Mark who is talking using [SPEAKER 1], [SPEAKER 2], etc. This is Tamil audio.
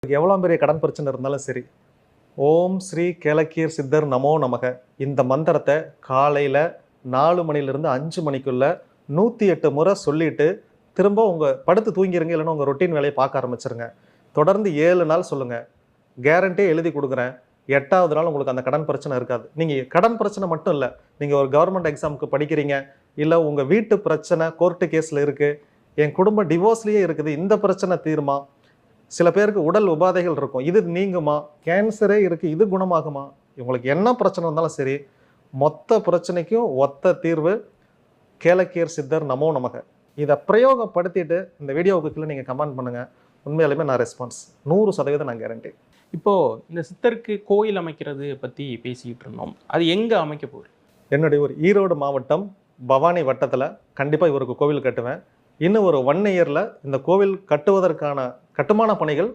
[SPEAKER 1] எவ்வளோ பெரிய கடன் பிரச்சனை இருந்தாலும் சரி, ஓம் ஸ்ரீ கேளக்கீர் சித்தர் நமோ நமக இந்த மந்திரத்தை காலையில் 4 மணிலிருந்து 5 மணிக்குள்ள 108 முறை சொல்லிட்டு திரும்ப உங்கள் படுத்து தூங்கிருங்க, இல்லைன்னா உங்கள் ரொட்டீன் வேலையை பார்க்க ஆரம்பிச்சிருங்க. தொடர்ந்து 7 நாள் சொல்லுங்கள். கேரண்டியே எழுதி கொடுக்குறேன். 8வது நாள் உங்களுக்கு அந்த கடன் பிரச்சனை இருக்காது. நீங்கள் கடன் பிரச்சனை மட்டும் இல்லை, நீங்கள் ஒரு கவர்மெண்ட் எக்ஸாமுக்கு படிக்கிறீங்க, இல்லை உங்கள் வீட்டு பிரச்சனை கோர்ட்டு கேஸில் இருக்குது, என் குடும்ப டிவோர்ஸ்லேயே இருக்குது, இந்த பிரச்சனை தீருமா? சில பேருக்கு உடல் உபாதைகள் இருக்கும், இது நீங்குமா? கேன்சரே இருக்குது, இது குணமாகுமா? உங்களுக்கு என்ன பிரச்சனை இருந்தாலும் சரி, மொத்த பிரச்சனைக்கும் ஒத்த தீர்வு கேளக்கீர் சித்தர் நமோ நமக. இதை பிரயோகப்படுத்திட்டு இந்த வீடியோவுக்கு கீழே நீங்கள் கமெண்ட் பண்ணுங்கள். உண்மையாலுமே நான் ரெஸ்பான்ஸ் 100% நான் கேரண்டி.
[SPEAKER 2] இப்போ இந்த சித்தருக்கு கோயில் அமைக்கிறது பற்றி பேசிக்கிட்டு இருந்தோம். அது எங்கே அமைக்க போகுது?
[SPEAKER 1] என்னுடைய ஒரு ஈரோடு மாவட்டம் பவானி வட்டத்தில் கண்டிப்பாக இவருக்கு கோவில் கட்டுவேன். இன்னும் ஒரு 1 இயரில் இந்த கோவில் கட்டுவதற்கான கட்டுமான பணிகள்